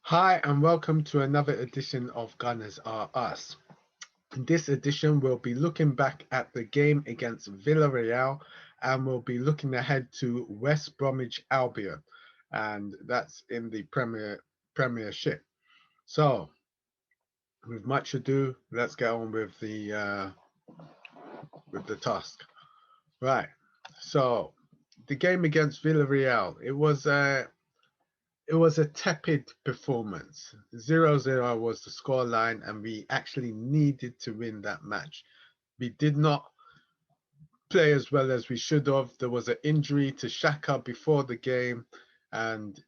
Hi and welcome to another edition of Gunners Are Us. In this edition, we'll be looking back at the game against Villarreal and we'll be looking ahead to West Bromwich Albion, and that's in the Premiership. So, with much ado, let's get on with the task. Right. So, the game against Villarreal, it was a tepid performance. 0-0 was the scoreline, and we actually needed to win that match. We did not play as well as we should have. There was an injury to Shaka before the game, and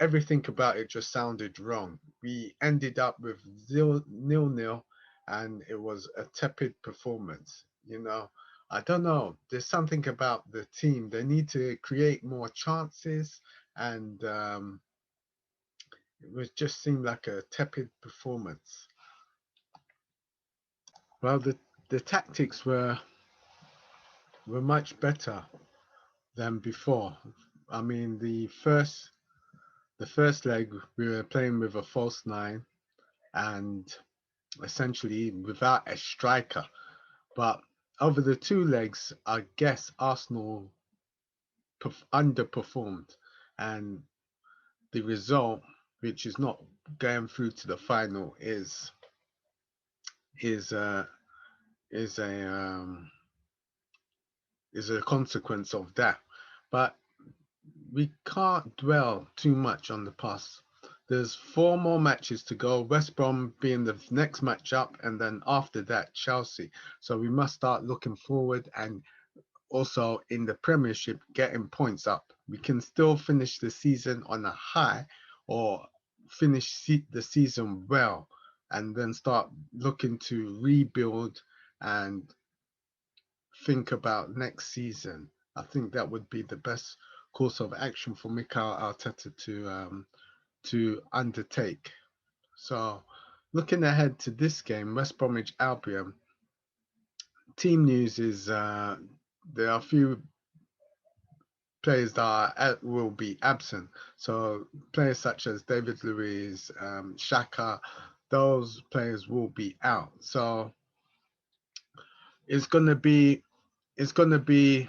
everything about it just sounded wrong. We ended up with 0-0, and it was a tepid performance. I don't know. There's something about the team. They need to create more chances, and it was just seemed like a tepid performance. Well, the tactics were much better than before. I mean, the first leg we were playing with a false nine and essentially without a striker. But over the two legs, I guess Arsenal underperformed, and the result, which is not going through to the final, is uh, is a is a consequence of that. But we can't dwell too much on the past. There's four more matches to go, West Brom being the next match up, and then after that, Chelsea. So we must start looking forward and also in the Premiership getting points up. We can still finish the season on a high or finish the season well and then start looking to rebuild and think about next season. I think that would be the best course of action for Mikel Arteta to undertake. So, looking ahead to this game, West Bromwich Albion. Team news is there are a few players that will be absent. So players such as David Luiz, Shaka, those players will be out. So it's gonna be it's gonna be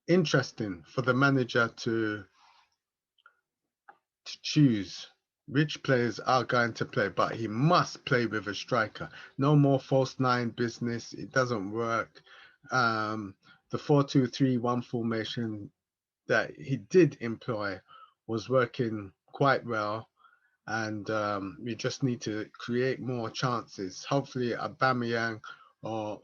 interesting for the manager to choose which players are going to play, but he must play with a striker. No more false nine business. It doesn't work. The 4-2-3-1 formation that he did employ was working quite well, and we just need to create more chances. Hopefully, or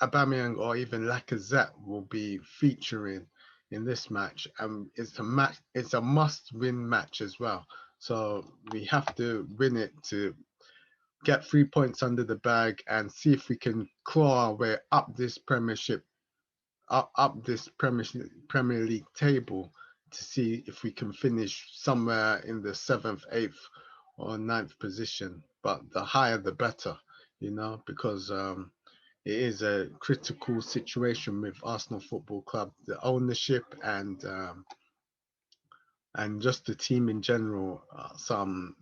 Aubameyang or even Lacazette will be featuring in this match, and it's a match. It's a must-win match as well. So we have to win it to get 3 points under the bag and see if we can claw our way up this Premiership, up this Premier League table to see if we can finish somewhere in the seventh, eighth, or ninth position. But the higher, the better, because it is a critical situation with Arsenal Football Club, the ownership and just the team in general. Some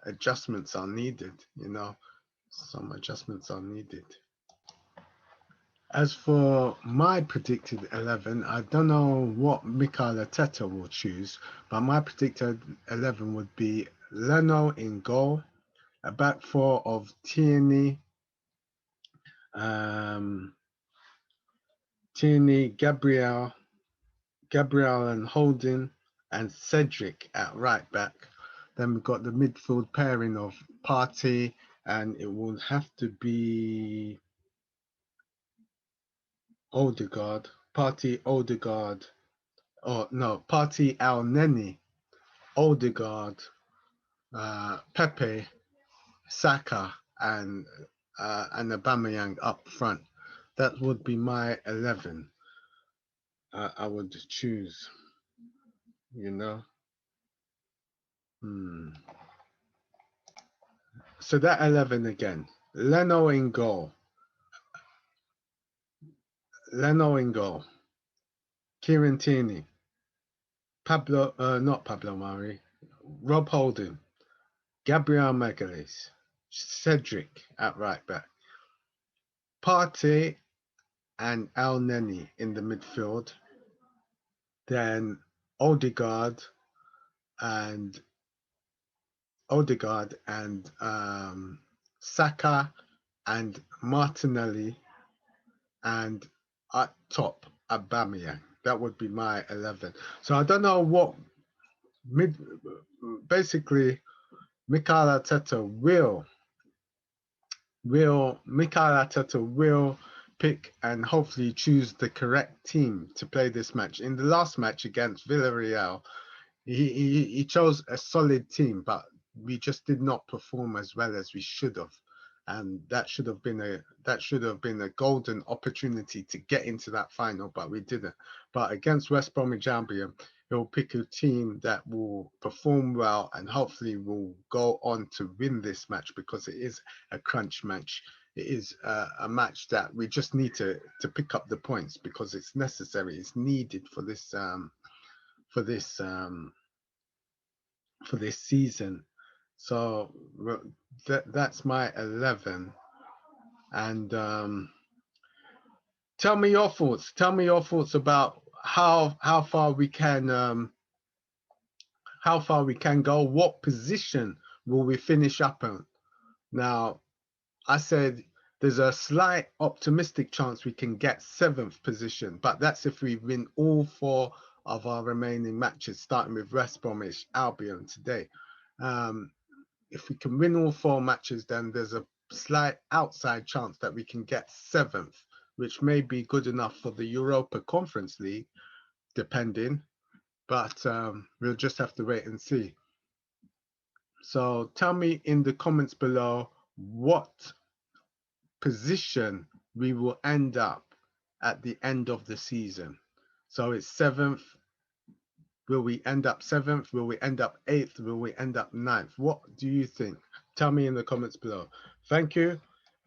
adjustments are needed. Some adjustments are needed. As for my predicted 11, I don't know what Mikel Arteta will choose, but my predicted 11 would be Leno in goal, a back four of Tierney, um, Gabriel and Holding, and Cedric at right back. Then we've got the midfield pairing of Partey, and it will have to be Odegaard, Partey, Odegaard, or no, Partey, Al Neni, Odegaard, Pepe, Saka, and Aubameyang up front. That would be my 11. I would choose. You know. Hmm. So that 11 again. Leno in goal. Leno in goal. Kieran Tierney. Not Pablo Mari. Rob Holding, Gabriel Magalhaes, Cedric at right back, Partey and El Neni in the midfield, then Odegaard and Saka and Martinelli, and at top Aubameyang. That would be my 11. So I don't know what mid. Basically, Mikel Arteta will pick and hopefully choose the correct team to play this match. In the last match against Villarreal, he chose a solid team, but we just did not perform as well as we should have, and that should have been a golden opportunity to get into that final, but we didn't. But against West Bromwich Albion, he'll pick a team that will perform well and hopefully will go on to win this match, because it is a crunch match. It is a match that we just need to pick up the points, because it's necessary, it's needed for this for this season. So that's my 11. And tell me your thoughts. Tell me your thoughts about how far we can go. What position will we finish up on? Now, I said there's a slight optimistic chance we can get 7th position, but that's if we win all 4 of our remaining matches, starting with West Bromwich Albion today. If we can win all 4 matches, then there's a slight outside chance that we can get 7th, which may be good enough for the Europa Conference League, depending. But we'll just have to wait and see. So tell me in the comments below what position we will end up at the end of the season. So it's 7th. Will we end up 7th? Will we end up 8th? Will we end up 9th? What do you think? Tell me in the comments below. Thank you.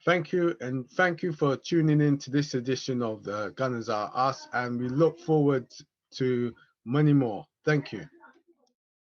Thank you. And thank you for tuning in to this edition of the Gunners Are Us. And we look forward to many more. Thank you.